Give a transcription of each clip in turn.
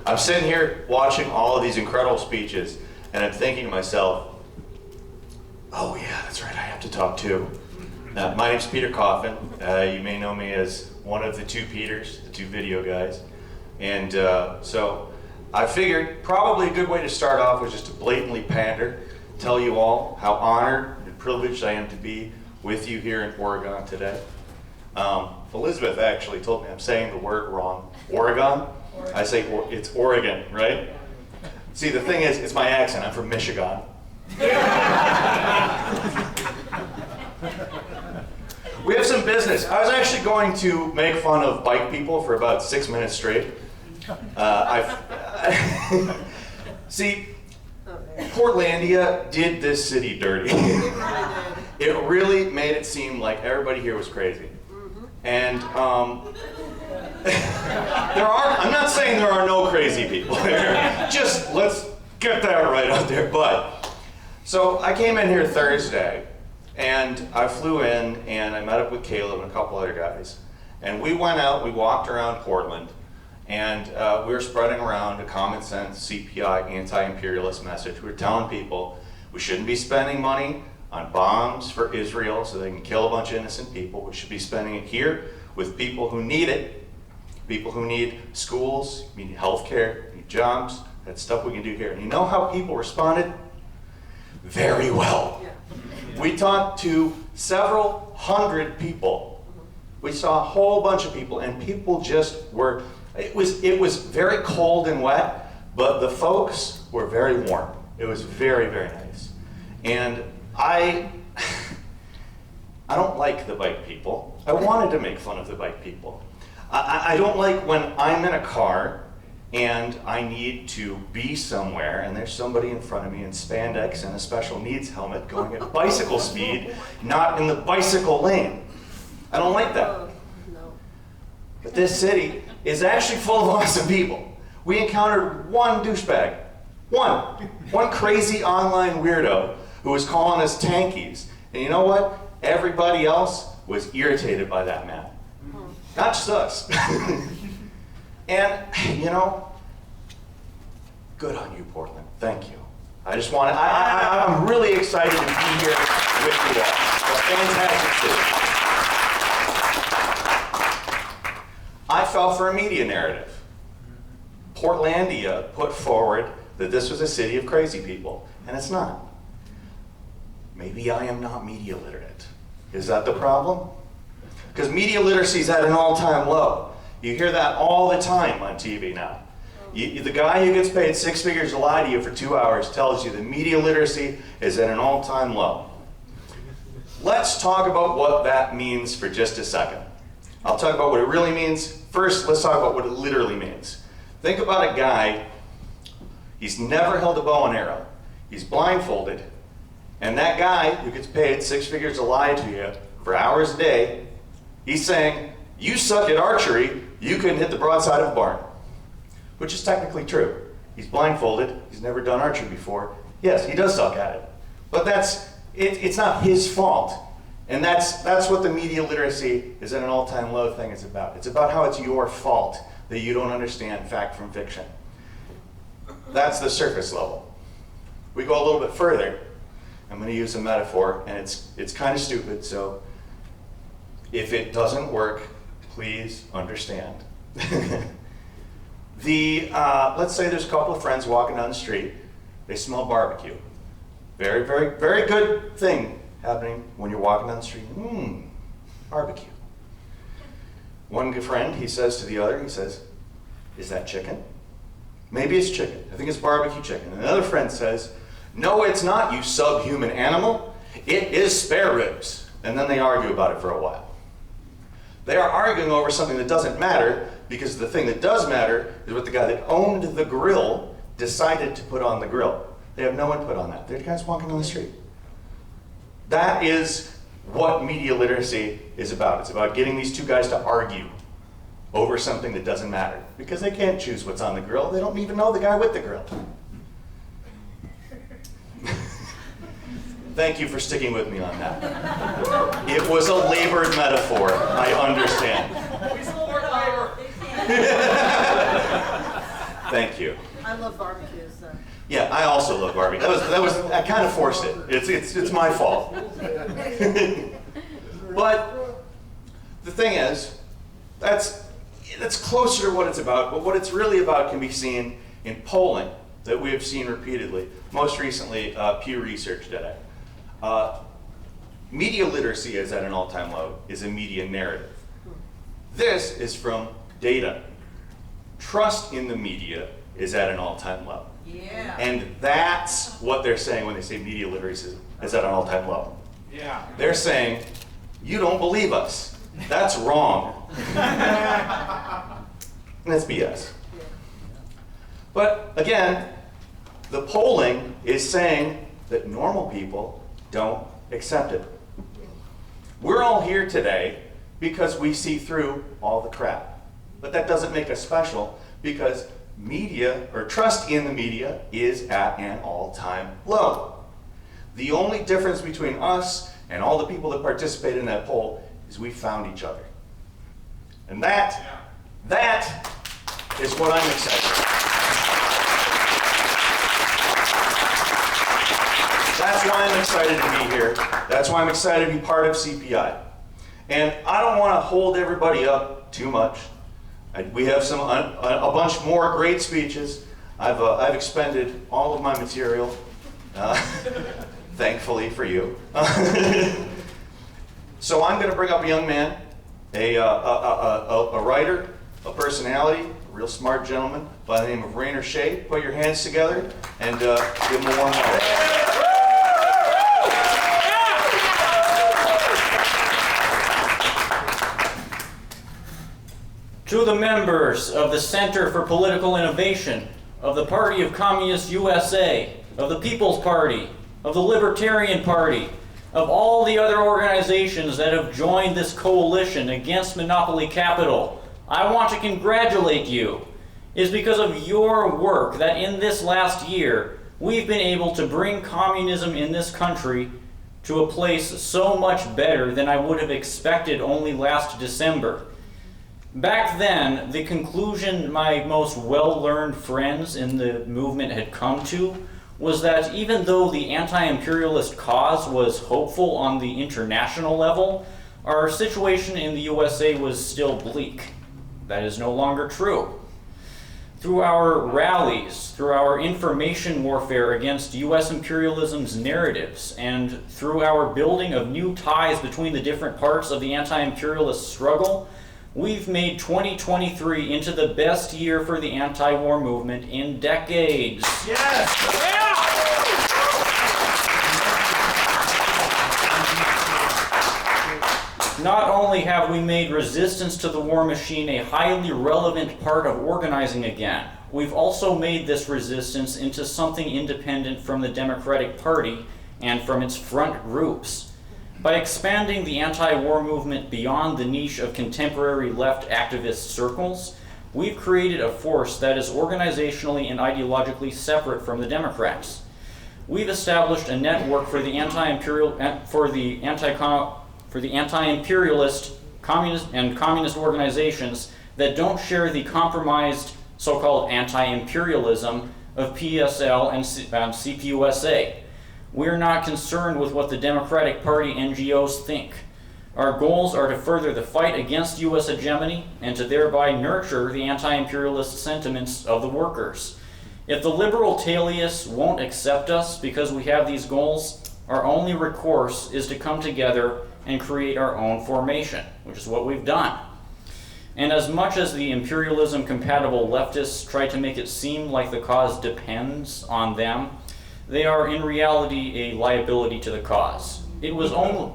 I'm sitting here watching all of these incredible speeches, and I'm thinking to myself, oh yeah, that's right, I have to talk too. My name's Peter Coffin. You may know me as one of the two Peters, the two video guys. And so I figured probably a good way to start off was just to blatantly pander, tell you all how honored and privileged I am to be with you here in Oregon today. Elizabeth actually told me I'm saying the word wrong. Oregon? I say it's Oregon, right? See, the thing is, it's my accent. I'm from Michigan. We have some business. I was actually going to make fun of bike people for about 6 minutes straight. See, Portlandia did this city dirty. It really made it seem like everybody here was crazy. And I'm not saying there are no crazy people here. Just let's get that right out there. But so I came in here Thursday, and I flew in, and I met up with Caleb and a couple other guys. And we went out, we walked around Portland, and we were spreading around a common sense CPI anti-imperialist message. We were telling people we shouldn't be spending money on bombs for Israel so they can kill a bunch of innocent people. We should be spending it here with people who need it, people who need schools, need healthcare, need jobs. That's stuff we can do here. And you know how people responded? Very well. We talked to several hundred people. We saw a whole bunch of people, and people just were, it was very cold and wet, but the folks were very warm. It was very, very nice. And I don't like the bike people. I wanted to make fun of the bike people. I don't like when I'm in a car and I need to be somewhere and there's somebody in front of me in spandex and a special needs helmet going at bicycle speed, not in the bicycle lane. I don't like that. But this city is actually full of awesome people. We encountered one douchebag, one crazy online weirdo who was calling us tankies. And you know what? Everybody else was irritated by that man. Not just us. And, you know, good on you, Portland. Thank you. I just want to, I'm really excited to be here with you all. It's a fantastic city. I fell for a media narrative. Portlandia put forward that this was a city of crazy people, and it's not. Maybe I am not media literate. Is that the problem? Because media literacy is at an all-time low. You hear that all the time on TV now. The guy who gets paid 6 figures to lie to you for 2 hours tells you that media literacy is at an all-time low. Let's talk about what that means for just a second. I'll talk about what it really means. First, let's talk about what it literally means. Think about a guy, he's never held a bow and arrow. He's blindfolded, and that guy who gets paid 6 figures to lie to you for hours a day, he's saying, you suck at archery, you couldn't hit the broadside of a barn. Which is technically true. He's blindfolded, he's never done archery before. Yes, he does suck at it. But it's not his fault. And that's what the media literacy is at an all-time low thing is about. It's about how it's your fault that you don't understand fact from fiction. That's the surface level. We go a little bit further. I'm going to use a metaphor, and it's kind of stupid, so if it doesn't work, please understand. Let's say there's a couple of friends walking down the street. They smell barbecue. Very, very, very good thing happening when you're walking down the street. Barbecue. One good friend, he says to the other, he says, is that chicken? Maybe it's chicken. I think it's barbecue chicken. And another friend says, no, it's not, you subhuman animal. It is spare ribs. And then they argue about it for a while. They are arguing over something that doesn't matter because the thing that does matter is what the guy that owned the grill decided to put on the grill. They have no input on that. They're guys walking down the street. That is what media literacy is about. It's about getting these two guys to argue over something that doesn't matter because they can't choose what's on the grill. They don't even know the guy with the grill. Thank you for sticking with me on that. It was a labored metaphor, I understand. Thank you. I love barbecues, so. Yeah, I also love barbecue. I kind of forced it. It's my fault. But the thing is, that's closer to what it's about, but what it's really about can be seen in polling that we have seen repeatedly. Most recently, Pew Research did it. Media literacy is at an all-time low, is a media narrative. This is from data. Trust in the media is at an all-time low. Yeah. And that's what they're saying when they say media literacy is at an all-time low. Yeah. They're saying, you don't believe us. That's wrong. And that's BS. But again, the polling is saying that normal people don't accept it. We're all here today because we see through all the crap. But that doesn't make us special because media, or trust in the media, is at an all-time low. The only difference between us and all the people that participated in that poll is we found each other. And that is what I'm excited about. That's why I'm excited to be here. That's why I'm excited to be part of CPI. And I don't want to hold everybody up too much. We have a bunch more great speeches. I've expended all of my material, thankfully for you. So I'm going to bring up a young man, a writer, a personality, a real smart gentleman by the name of Rainer Shea. Put your hands together and give him a warm welcome. To the members of the Center for Political Innovation, of the Party of Communist USA, of the People's Party, of the Libertarian Party, of all the other organizations that have joined this coalition against monopoly capital, I want to congratulate you. It is because of your work that in this last year, we've been able to bring communism in this country to a place so much better than I would have expected only last December. Back then, the conclusion my most well-learned friends in the movement had come to was that even though the anti-imperialist cause was hopeful on the international level, our situation in the USA was still bleak. That is no longer true. Through our rallies, through our information warfare against US imperialism's narratives, and through our building of new ties between the different parts of the anti-imperialist struggle, we've made 2023 into the best year for the anti-war movement in decades. Yes! Yeah! Not only have we made resistance to the war machine a highly relevant part of organizing again, we've also made this resistance into something independent from the Democratic Party and from its front groups. By expanding the anti-war movement beyond the niche of contemporary left activist circles, we've created a force that is organizationally and ideologically separate from the Democrats. We've established a network for the anti-imperialist communist organizations that don't share the compromised so-called anti-imperialism of PSL and CPUSA. We're not concerned with what the Democratic Party NGOs think. Our goals are to further the fight against U.S. hegemony and to thereby nurture the anti-imperialist sentiments of the workers. If the liberal tailius won't accept us because we have these goals, our only recourse is to come together and create our own formation, which is what we've done. And as much as the imperialism-compatible leftists try to make it seem like the cause depends on them, they are in reality a liability to the cause. It was only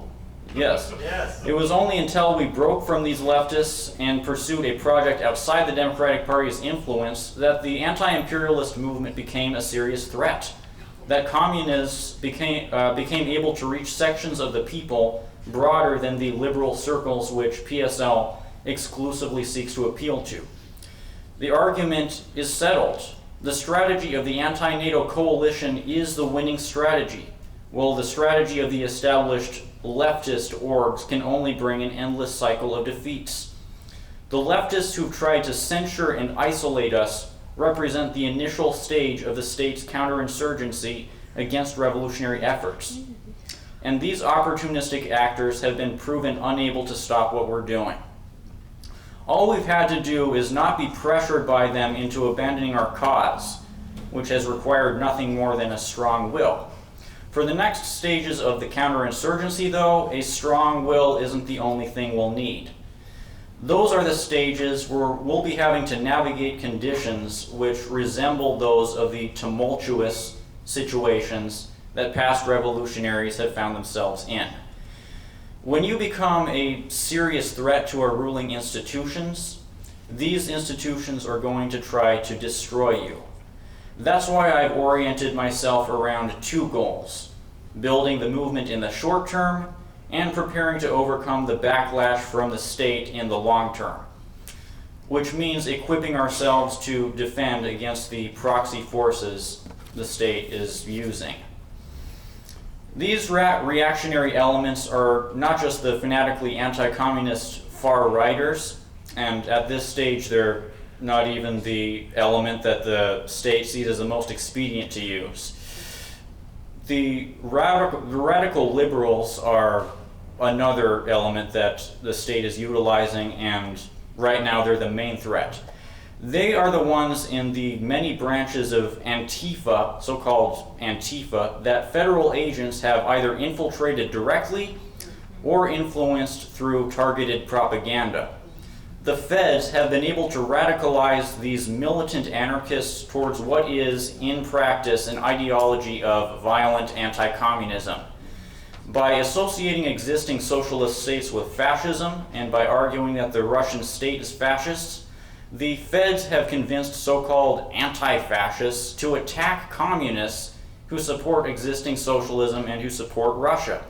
until we broke from these leftists and pursued a project outside the Democratic Party's influence that the anti-imperialist movement became a serious threat. That communists became able to reach sections of the people broader than the liberal circles which PSL exclusively seeks to appeal to. The argument is settled. The strategy of the anti-NATO coalition is the winning strategy, while the strategy of the established leftist orgs can only bring an endless cycle of defeats. The leftists who've tried to censure and isolate us represent the initial stage of the state's counterinsurgency against revolutionary efforts. And these opportunistic actors have been proven unable to stop what we're doing. All we've had to do is not be pressured by them into abandoning our cause, which has required nothing more than a strong will. For the next stages of the counterinsurgency, though, a strong will isn't the only thing we'll need. Those are the stages where we'll be having to navigate conditions which resemble those of the tumultuous situations that past revolutionaries have found themselves in. When you become a serious threat to our ruling institutions, these institutions are going to try to destroy you. That's why I've oriented myself around two goals: building the movement in the short term and preparing to overcome the backlash from the state in the long term, which means equipping ourselves to defend against the proxy forces the state is using. These reactionary elements are not just the fanatically anti-communist far-righters, and at this stage they're not even the element that the state sees as the most expedient to use. The radical liberals are another element that the state is utilizing, and right now they're the main threat. They are the ones in the many branches of Antifa, so-called Antifa, that federal agents have either infiltrated directly or influenced through targeted propaganda. The feds have been able to radicalize these militant anarchists towards what is, in practice, an ideology of violent anti-communism. By associating existing socialist states with fascism, and by arguing that the Russian state is fascist, the feds have convinced so-called anti-fascists to attack communists who support existing socialism and who support Russia.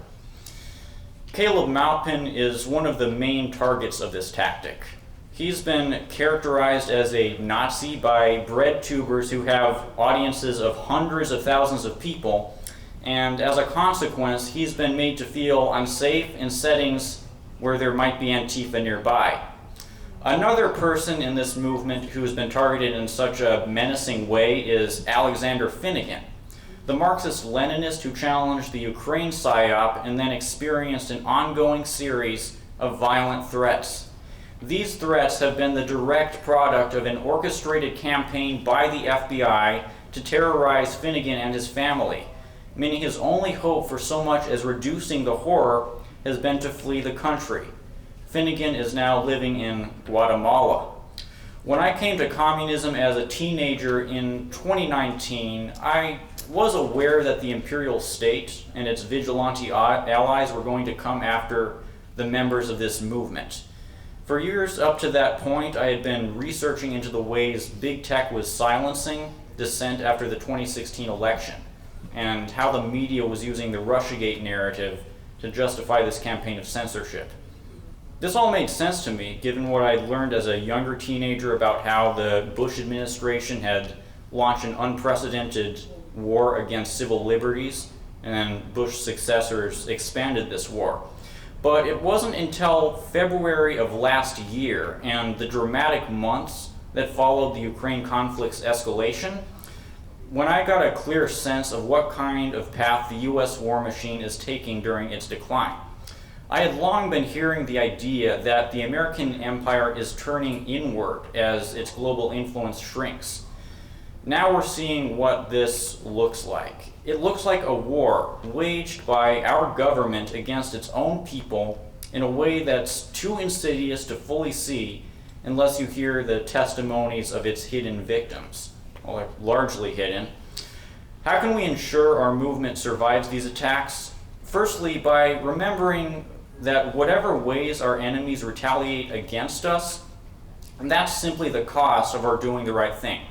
Caleb Maupin is one of the main targets of this tactic. He's been characterized as a Nazi by bread tubers who have audiences of hundreds of thousands of people, and as a consequence, he's been made to feel unsafe in settings where there might be Antifa nearby. Another person in this movement who has been targeted in such a menacing way is Alexander Finnegan, the Marxist-Leninist who challenged the Ukraine PSYOP and then experienced an ongoing series of violent threats. These threats have been the direct product of an orchestrated campaign by the FBI to terrorize Finnegan and his family, meaning his only hope for so much as reducing the horror has been to flee the country. Finnegan is now living in Guatemala. When I came to communism as a teenager in 2019, I was aware that the imperial state and its vigilante allies were going to come after the members of this movement. For years up to that point, I had been researching into the ways big tech was silencing dissent after the 2016 election, and how the media was using the Russiagate narrative to justify this campaign of censorship. This all made sense to me, given what I'd learned as a younger teenager about how the Bush administration had launched an unprecedented war against civil liberties, and then Bush successors expanded this war. But it wasn't until February of last year and the dramatic months that followed the Ukraine conflict's escalation when I got a clear sense of what kind of path the US war machine is taking during its decline. I had long been hearing the idea that the American empire is turning inward as its global influence shrinks. Now we're seeing what this looks like. It looks like a war waged by our government against its own people in a way that's too insidious to fully see unless you hear the testimonies of its hidden victims. Well, they're largely hidden. How can we ensure our movement survives these attacks? Firstly, by remembering that whatever ways our enemies retaliate against us, and that's simply the cost of our doing the right thing.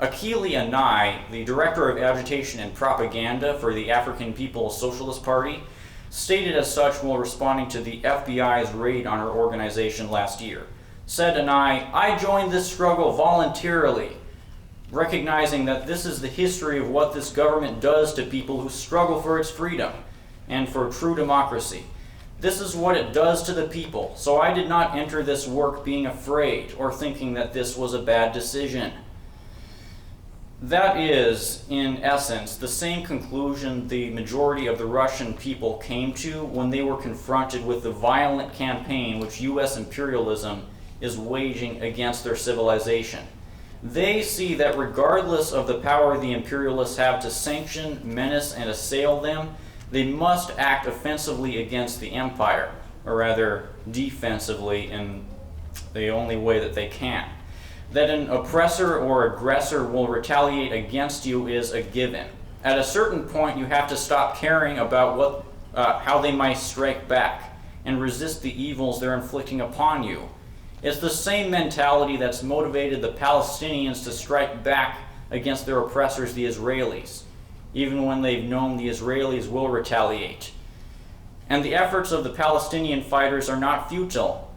Akili Anai, the director of agitation and propaganda for the African People's Socialist Party, stated as such while responding to the FBI's raid on her organization last year. Said Anai, "I joined this struggle voluntarily, recognizing that this is the history of what this government does to people who struggle for its freedom and for true democracy. This is what it does to the people, so I did not enter this work being afraid or thinking that this was a bad decision." That is, in essence, the same conclusion the majority of the Russian people came to when they were confronted with the violent campaign which U.S. imperialism is waging against their civilization. They see that regardless of the power the imperialists have to sanction, menace, and assail them, they must act offensively against the empire, or rather defensively in the only way that they can. That an oppressor or aggressor will retaliate against you is a given. At a certain point, you have to stop caring about how they might strike back and resist the evils they're inflicting upon you. It's the same mentality that's motivated the Palestinians to strike back against their oppressors, the Israelis, even when they've known the Israelis will retaliate. And the efforts of the Palestinian fighters are not futile.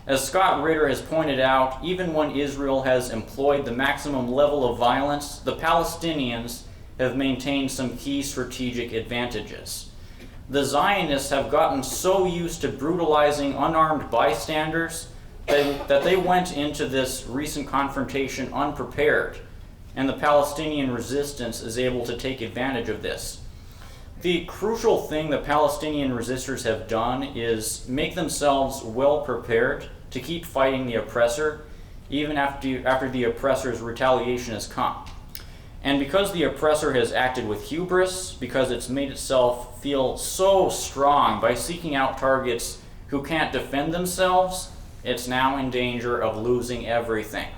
As Scott Ritter has pointed out, even when Israel has employed the maximum level of violence, the Palestinians have maintained some key strategic advantages. The Zionists have gotten so used to brutalizing unarmed bystanders that they went into this recent confrontation unprepared, and the Palestinian resistance is able to take advantage of this. The crucial thing the Palestinian resistors have done is make themselves well prepared to keep fighting the oppressor, even after the oppressor's retaliation has come. And because the oppressor has acted with hubris, because it's made itself feel so strong by seeking out targets who can't defend themselves, it's now in danger of losing everything.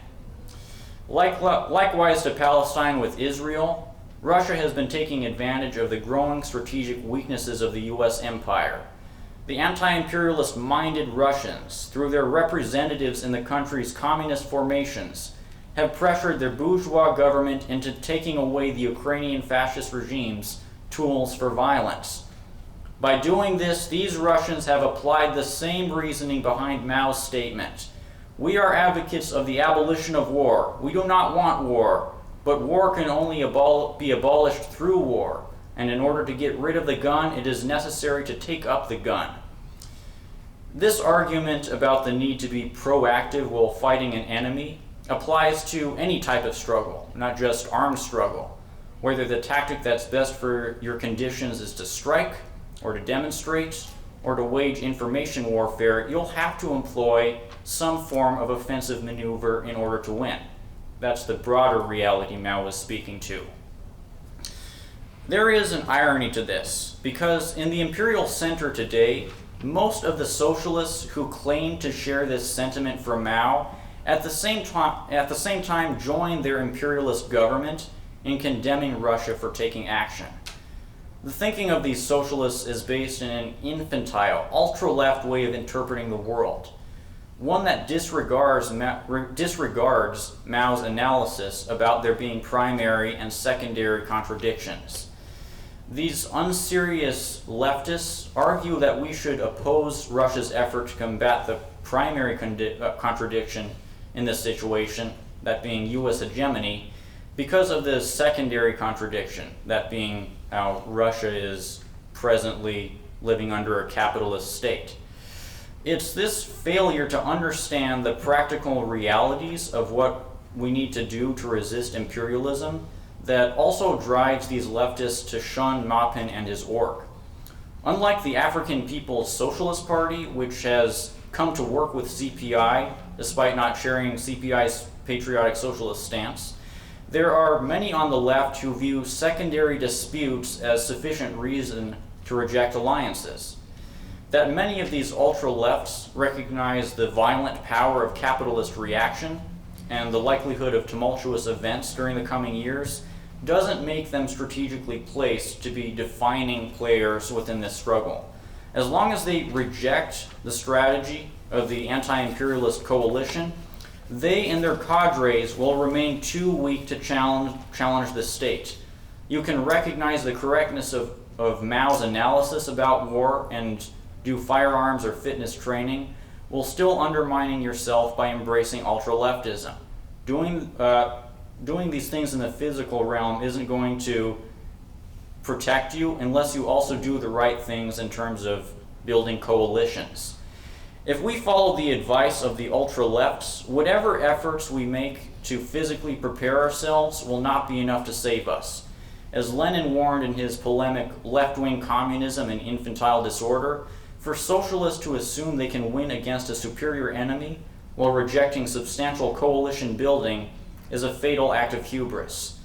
Likewise to Palestine with Israel, Russia has been taking advantage of the growing strategic weaknesses of the U.S. empire. The anti-imperialist-minded Russians, through their representatives in the country's communist formations, have pressured their bourgeois government into taking away the Ukrainian fascist regime's tools for violence. By doing this, these Russians have applied the same reasoning behind Mao's statement. We are advocates of the abolition of war. We do not want war, but war can only be abolished through war. And in order to get rid of the gun, it is necessary to take up the gun. This argument about the need to be proactive while fighting an enemy applies to any type of struggle, not just armed struggle. Whether the tactic that's best for your conditions is to strike, or to demonstrate, or to wage information warfare, you'll have to employ some form of offensive maneuver in order to win. That's the broader reality Mao was speaking to. There is an irony to this, because in the imperial center today, most of the socialists who claim to share this sentiment from Mao at the same time join their imperialist government in condemning Russia for taking action. The thinking of these socialists is based in an infantile, ultra-left way of interpreting the world, one that disregards Mao's analysis about there being primary and secondary contradictions. These unserious leftists argue that we should oppose Russia's effort to combat the primary contradiction in this situation, that being U.S. hegemony, because of the secondary contradiction, that being how Russia is presently living under a capitalist state. It's this failure to understand the practical realities of what we need to do to resist imperialism that also drives these leftists to shun Maupin and his org. Unlike the African People's Socialist Party, which has come to work with CPI despite not sharing CPI's patriotic socialist stance, there are many on the left who view secondary disputes as sufficient reason to reject alliances. That many of these ultra-lefts recognize the violent power of capitalist reaction and the likelihood of tumultuous events during the coming years doesn't make them strategically placed to be defining players within this struggle. As long as they reject the strategy of the anti-imperialist coalition, they and their cadres will remain too weak to challenge the state. You can recognize the correctness of Mao's analysis about war and do firearms or fitness training while still undermining yourself by embracing ultra-leftism. Doing these things in the physical realm isn't going to protect you unless you also do the right things in terms of building coalitions. If we follow the advice of the ultra-lefts, whatever efforts we make to physically prepare ourselves will not be enough to save us. As Lenin warned in his polemic Left-Wing Communism and Infantile Disorder, for socialists to assume they can win against a superior enemy while rejecting substantial coalition building is a fatal act of hubris.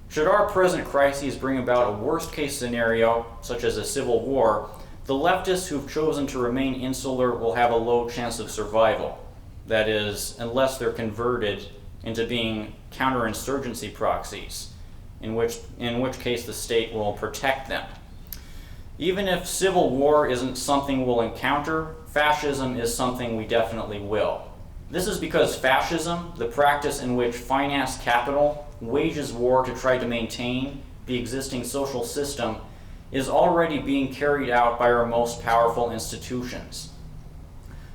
Should our present crises bring about a worst-case scenario, such as a civil war, the leftists who've chosen to remain insular will have a low chance of survival. That is, unless they're converted into being counterinsurgency proxies, in which case the state will protect them. Even if civil war isn't something we'll encounter, fascism is something we definitely will. This is because fascism, the practice in which financed capital wages war to try to maintain the existing social system, is already being carried out by our most powerful institutions.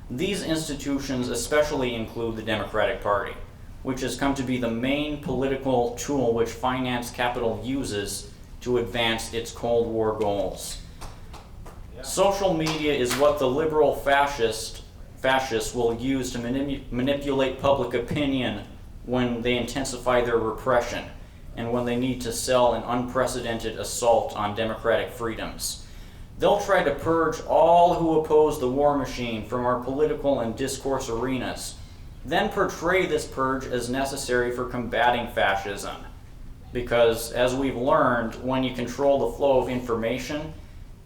These institutions especially include the Democratic Party, which has come to be the main political tool which finance capital uses to advance its Cold War goals. Social media is what the liberal fascists will use to manipulate public opinion when they intensify their repression and when they need to sell an unprecedented assault on democratic freedoms. They'll try to purge all who oppose the war machine from our political and discourse arenas, then portray this purge as necessary for combating fascism. Because, as we've learned, when you control the flow of information,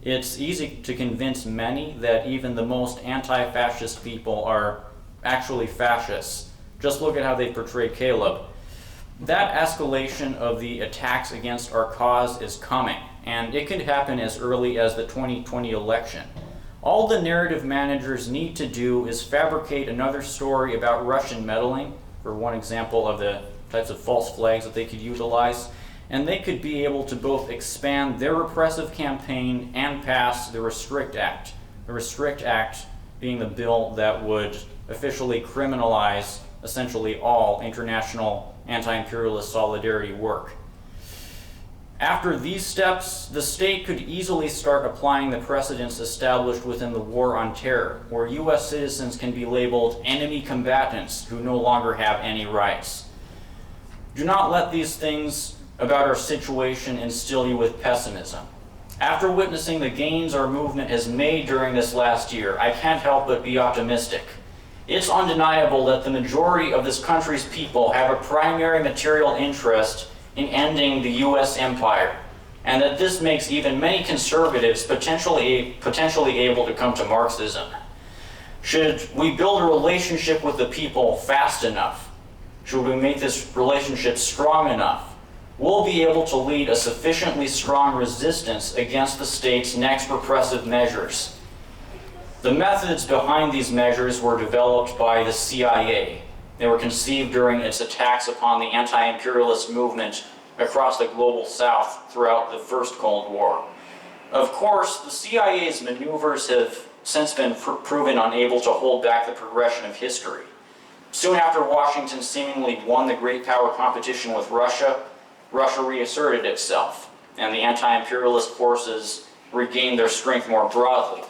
it's easy to convince many that even the most anti-fascist people are actually fascists. Just look at how they portray Caleb. That escalation of the attacks against our cause is coming, and it could happen as early as the 2020 election. All the narrative managers need to do is fabricate another story about Russian meddling, for one example of the types of false flags that they could utilize, and they could be able to both expand their repressive campaign and pass the Restrict Act. The Restrict Act being the bill that would officially criminalize essentially all international anti-imperialist solidarity work. After these steps, the state could easily start applying the precedents established within the War on Terror, where U.S. citizens can be labeled enemy combatants who no longer have any rights. Do not let these things about our situation instill you with pessimism. After witnessing the gains our movement has made during this last year, I can't help but be optimistic. It's undeniable that the majority of this country's people have a primary material interest in ending the U.S. empire, and that this makes even many conservatives potentially able to come to Marxism. Should we build a relationship with the people fast enough? Should we make this relationship strong enough? We'll be able to lead a sufficiently strong resistance against the state's next repressive measures. The methods behind these measures were developed by the CIA. They were conceived during its attacks upon the anti-imperialist movement across the global south throughout the First Cold War. Of course, the CIA's maneuvers have since been proven unable to hold back the progression of history. Soon after Washington seemingly won the great power competition with Russia, Russia reasserted itself, and the anti-imperialist forces regained their strength more broadly.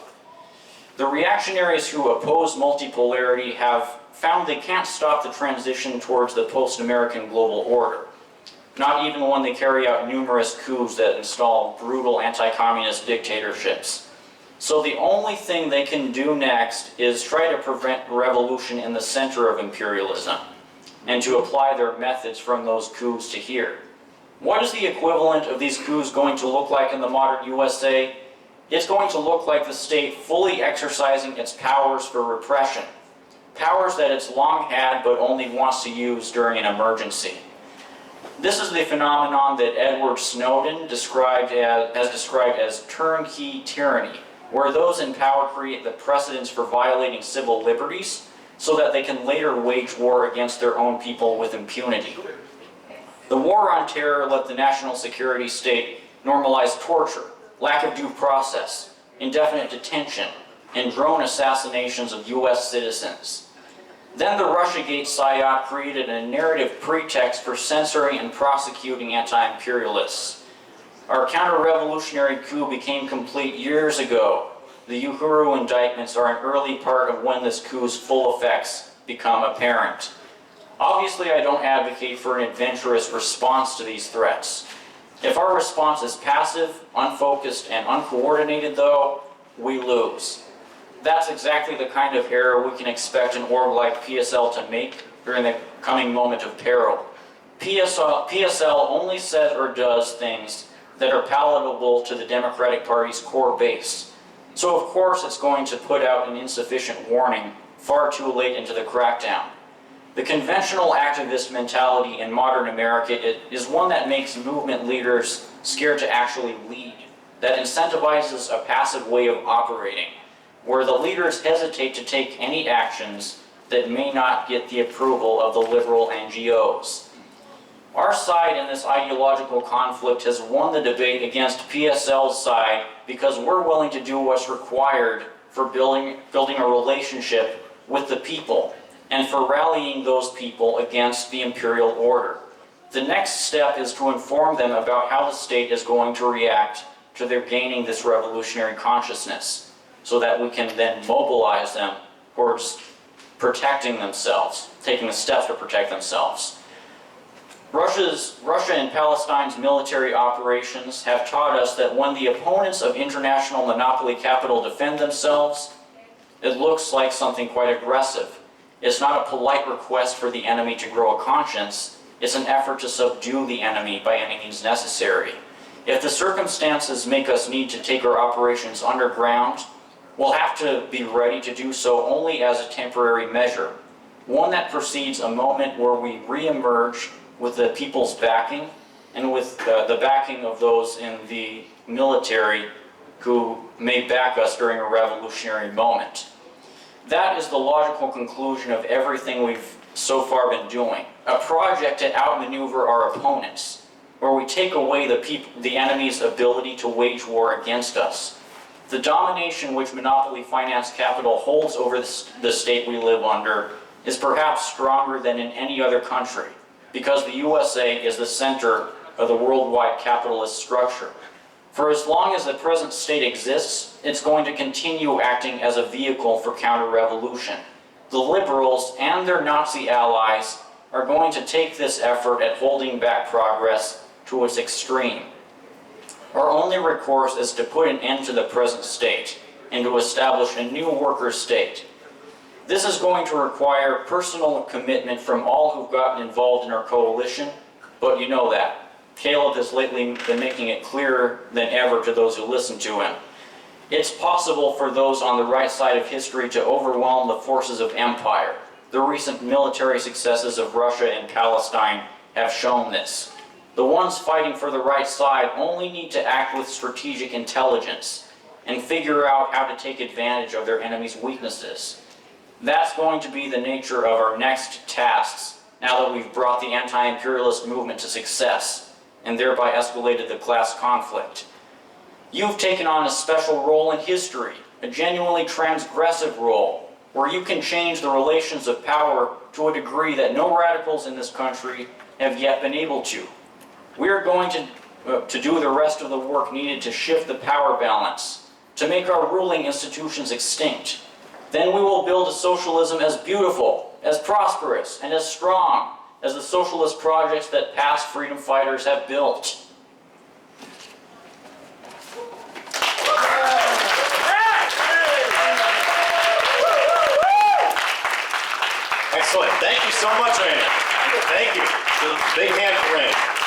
The reactionaries who oppose multipolarity have found they can't stop the transition towards the post-American global order, not even when they carry out numerous coups that install brutal anti-communist dictatorships. So the only thing they can do next is try to prevent revolution in the center of imperialism, and to apply their methods from those coups to here. What is the equivalent of these coups going to look like in the modern USA? It's going to look like the state fully exercising its powers for repression, powers that it's long had but only wants to use during an emergency. This is the phenomenon that Edward Snowden has described as turnkey tyranny, where those in power create the precedents for violating civil liberties so that they can later wage war against their own people with impunity. The War on Terror let the national security state normalize torture, lack of due process, indefinite detention, and drone assassinations of U.S. citizens. Then the Russiagate psyop created a narrative pretext for censoring and prosecuting anti-imperialists. Our counter-revolutionary coup became complete years ago, the Uhuru indictments are an early part of when this coup's full effects become apparent. Obviously, I don't advocate for an adventurous response to these threats. If our response is passive, unfocused, and uncoordinated, though, we lose. That's exactly the kind of error we can expect an org like PSL to make during the coming moment of peril. PSL only says or does things that are palatable to the Democratic Party's core base. So of course it's going to put out an insufficient warning far too late into the crackdown. The conventional activist mentality in modern America is one that makes movement leaders scared to actually lead, that incentivizes a passive way of operating, where the leaders hesitate to take any actions that may not get the approval of the liberal NGOs. Our side in this ideological conflict has won the debate against PSL's side because we're willing to do what's required for building a relationship with the people and for rallying those people against the imperial order. The next step is to inform them about how the state is going to react to their gaining this revolutionary consciousness, so that we can then mobilize them towards protecting themselves, taking the steps to protect themselves. Russia and Palestine's military operations have taught us that when the opponents of international monopoly capital defend themselves, it looks like something quite aggressive. It's not a polite request for the enemy to grow a conscience, it's an effort to subdue the enemy by any means necessary. If the circumstances make us need to take our operations underground, we'll have to be ready to do so only as a temporary measure, one that precedes a moment where we re-emerge with the people's backing and with the backing of those in the military who may back us during a revolutionary moment. That is the logical conclusion of everything we've so far been doing, a project to outmaneuver our opponents, where we take away the enemy's ability to wage war against us. The domination which monopoly finance capital holds over the state we live under is perhaps stronger than in any other country, because the USA is the center of the worldwide capitalist structure. For as long as the present state exists, it's going to continue acting as a vehicle for counter-revolution. The liberals and their Nazi allies are going to take this effort at holding back progress to its extreme. Our only recourse is to put an end to the present state and to establish a new worker state. This is going to require personal commitment from all who've gotten involved in our coalition, but you know that. Caleb has lately been making it clearer than ever to those who listen to him. It's possible for those on the right side of history to overwhelm the forces of empire. The recent military successes of Russia and Palestine have shown this. The ones fighting for the right side only need to act with strategic intelligence and figure out how to take advantage of their enemy's weaknesses. That's going to be the nature of our next tasks now that we've brought the anti-imperialist movement to success and thereby escalated the class conflict. You've taken on a special role in history, a genuinely transgressive role, where you can change the relations of power to a degree that no radicals in this country have yet been able to. We're going to do the rest of the work needed to shift the power balance, to make our ruling institutions extinct. Then we will build a socialism as beautiful, as prosperous, and as strong as the socialist projects that past freedom fighters have built. Excellent. Thank you so much, Rainer. Thank you. Big hand for Rainer.